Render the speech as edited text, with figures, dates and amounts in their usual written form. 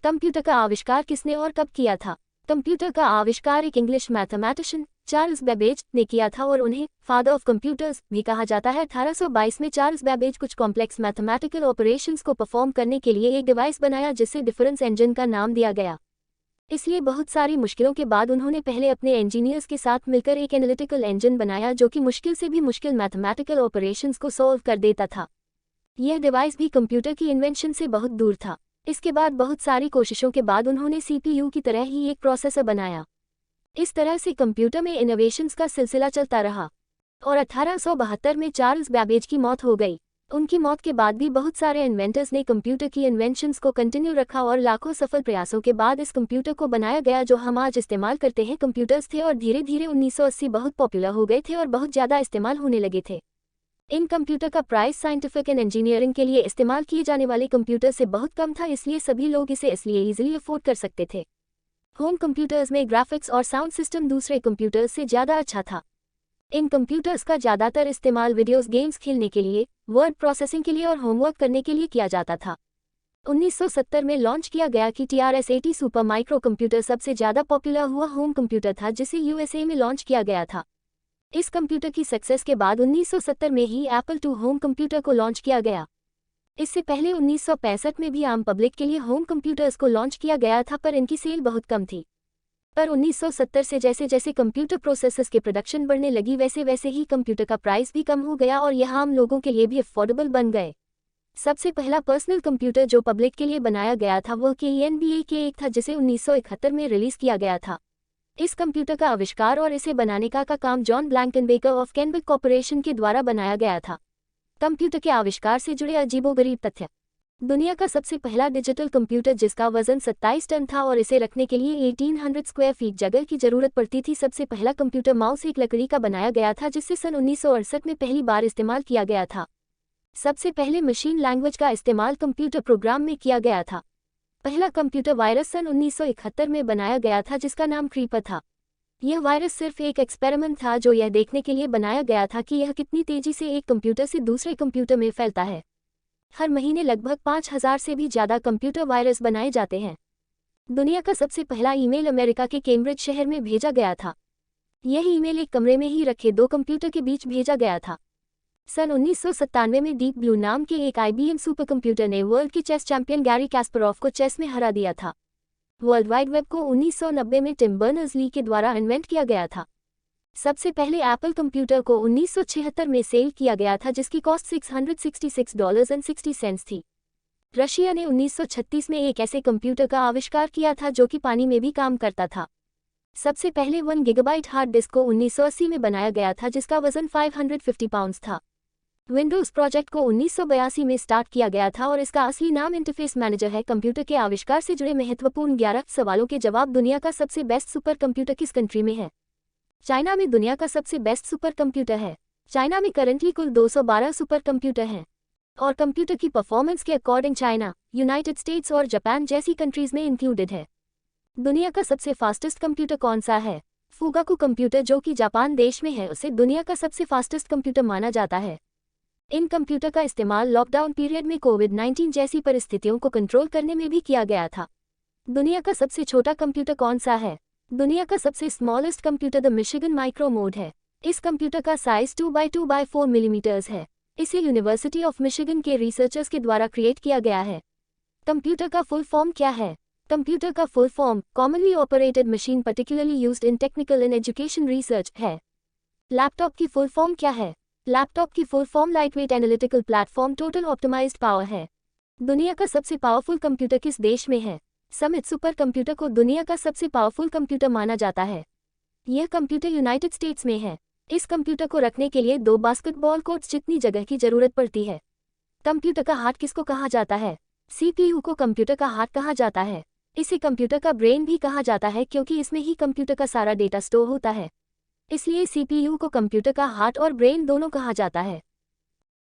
Computer का आविष्कार किसने और कब किया था? कंप्यूटर का आविष्कार एक इंग्लिश मैथमेटिशियन चार्ल्स बेबेज ने किया था और उन्हें फादर ऑफ कंप्यूटर्स भी कहा जाता है। 1822 में चार्ल्स बेबेज कुछ कॉम्प्लेक्स मैथमेटिकल ऑपरेशंस को परफॉर्म करने के लिए एक डिवाइस बनाया जिसे डिफरेंस इंजन का नाम दिया गया। इसलिए बहुत सारी मुश्किलों के बाद उन्होंने पहले अपने इंजीनियर्स के साथ मिलकर एक एनालिटिकल इंजन बनाया जो कि मुश्किल से भी मुश्किल मैथमेटिकल ऑपरेशंस को सॉल्व कर देता था। यह डिवाइस भी कंप्यूटर की इन्वेंशन से बहुत दूर था। इसके बाद बहुत सारी कोशिशों के बाद उन्होंने सीपीयू की तरह ही एक प्रोसेसर बनाया। इस तरह से कंप्यूटर में इनोवेशंस का सिलसिला चलता रहा और 1872 में चार्ल्स बेबेज की मौत हो गई। उनकी मौत के बाद भी बहुत सारे इन्वेंटर्स ने कंप्यूटर की इन्वेंशंस को कंटिन्यू रखा और लाखों सफल प्रयासों के बाद इस कंप्यूटर को बनाया गया जो हम आज इस्तेमाल करते हैं। कंप्यूटर्स थे और धीरे धीरे 1980 बहुत पॉपुलर हो गए थे और बहुत ज़्यादा इस्तेमाल होने लगे थे। इन कंप्यूटर का प्राइस साइंटिफिक एंड इंजीनियरिंग के लिए इस्तेमाल किए जाने वाले कंप्यूटर से बहुत कम था, इसलिए सभी लोग इसे इसलिए ईजिली अफोर्ड कर सकते थे। होम कंप्यूटर्स में ग्राफिक्स और साउंड सिस्टम दूसरे कंप्यूटर्स से ज़्यादा अच्छा था। इन कंप्यूटर्स का ज़्यादातर इस्तेमाल वीडियोस गेम्स खेलने के लिए, वर्ड प्रोसेसिंग के लिए और होमवर्क करने के लिए किया जाता था। 1970 में लॉन्च किया गया कि TRS-80 सुपर माइक्रो कंप्यूटर सबसे ज़्यादा पॉपुलर हुआ होम कंप्यूटर था जिसे USA में लॉन्च किया गया था। इस कंप्यूटर की सक्सेस के बाद 1970 में ही एप्पल II होम कंप्यूटर को लॉन्च किया गया। इससे पहले 1965 में भी आम पब्लिक के लिए होम कंप्यूटर्स को लॉन्च किया गया था पर इनकी सेल बहुत कम थी। पर 1970 से जैसे जैसे कंप्यूटर प्रोसेसर्स के प्रोडक्शन बढ़ने लगी वैसे वैसे ही कंप्यूटर का प्राइस भी कम हो गया और यह आम लोगों के लिए भी अफोर्डेबल बन गए। सबसे पहला पर्सनल कंप्यूटर जो पब्लिक के लिए बनाया गया था वह KENBA-K1 था जिसे 1971 में रिलीज किया गया था। इस कंप्यूटर का आविष्कार और इसे बनाने का काम जॉन ब्लैंकेनबेकर ऑफ केनबिक कॉर्पोरेशन के द्वारा बनाया गया था। कंप्यूटर के आविष्कार से जुड़े अजीबोगरीब तथ्य। दुनिया का सबसे पहला डिजिटल कंप्यूटर जिसका वजन 27 टन था और इसे रखने के लिए 1800 स्क्वायर फीट जगह की जरूरत पड़ती थी। सबसे पहला कंप्यूटर माउस एक लकड़ी का बनाया गया था जिसे सन 1968 में पहली बार इस्तेमाल किया गया था। सबसे पहले मशीन लैंग्वेज का इस्तेमाल कंप्यूटर प्रोग्राम में किया गया था। पहला कंप्यूटर वायरस सन 1971 में बनाया गया था जिसका नाम क्रीपर था। यह वायरस सिर्फ एक एक्सपेरिमेंट था जो यह देखने के लिए बनाया गया था कि यह कितनी तेजी से एक कंप्यूटर से दूसरे कंप्यूटर में फैलता है। हर महीने लगभग 5000 से भी ज़्यादा कंप्यूटर वायरस बनाए जाते हैं। दुनिया का सबसे पहला ईमेल अमेरिका के कैम्ब्रिज शहर में भेजा गया था। यह ईमेल एक कमरे में ही रखे दो कंप्यूटर के बीच भेजा गया था। सन 1997 में डीप ब्लू नाम के एक IBM सुपर कंप्यूटर ने वर्ल्ड के चेस चैंपियन गैरी कास्परोव को चेस में हरा दिया था। वर्ल्ड वाइड वेब को 1990 में टिम बर्नर्स-ली के द्वारा इन्वेंट किया गया था। सबसे पहले एप्पल कंप्यूटर को 1976 में सेल किया गया था जिसकी कॉस्ट $666.60 थी। रशिया ने 1936 में एक ऐसे कंप्यूटर का आविष्कार किया था जो कि पानी में भी काम करता था। सबसे पहले 1 गीगाबाइट हार्ड डिस्क को 1980 में बनाया गया था जिसका वजन 550 पाउंड था। विंडोज़ प्रोजेक्ट को 1982 में स्टार्ट किया गया था और इसका असली नाम इंटरफेस मैनेजर है। कंप्यूटर के आविष्कार से जुड़े महत्वपूर्ण 11 सवालों के जवाब। दुनिया का सबसे बेस्ट सुपर कंप्यूटर किस कंट्री में है? चाइना में दुनिया का सबसे बेस्ट सुपर कंप्यूटर है। चाइना में करंटली कुल 212 सुपर कंप्यूटर हैं और कंप्यूटर की परफॉर्मेंस के अकॉर्डिंग चाइना, यूनाइटेड स्टेट्स और जापान जैसी कंट्रीज में इंक्लूडेड है। दुनिया का सबसे फास्टेस्ट कंप्यूटर कौन सा है? फुगाकू कंप्यूटर जो कि जापान देश में है उसे दुनिया का सबसे फास्टेस्ट कंप्यूटर माना जाता है। इन कंप्यूटर का इस्तेमाल लॉकडाउन पीरियड में कोविड-19 जैसी परिस्थितियों को कंट्रोल करने में भी किया गया था। दुनिया का सबसे छोटा कंप्यूटर कौन सा है? दुनिया का सबसे smallest computer the Michigan micro mode है। इस कंप्यूटर का साइज 2x2x4 मिलीमीटर्स है। इसे यूनिवर्सिटी ऑफ मिशिगन के रिसर्चर्स के द्वारा क्रिएट किया गया है। कंप्यूटर का फुल फॉर्म क्या है? कंप्यूटर का full form commonly operated machine particularly used in technical and education research है। लैपटॉप की फुल फॉर्म क्या है? लैपटॉप की full form lightweight analytical platform total optimised power है। दुनिया का सबसे पावरफुल कंप्यूटर किस देश में है? समिट सुपर कंप्यूटर को दुनिया का सबसे पावरफुल कंप्यूटर माना जाता है। यह कंप्यूटर यूनाइटेड स्टेट्स में है। इस कंप्यूटर को रखने के लिए 2 बास्केटबॉल कोर्ट्स जितनी जगह की जरूरत पड़ती है। कंप्यूटर का हार्ट किसको कहा जाता है? CPU को कंप्यूटर का हार्ट कहा जाता है। इसे कंप्यूटर का ब्रेन भी कहा जाता है क्योंकि इसमें ही कंप्यूटर का सारा डेटा स्टोर होता है। इसलिए CPU को कंप्यूटर का हार्ट और ब्रेन दोनों कहा जाता है।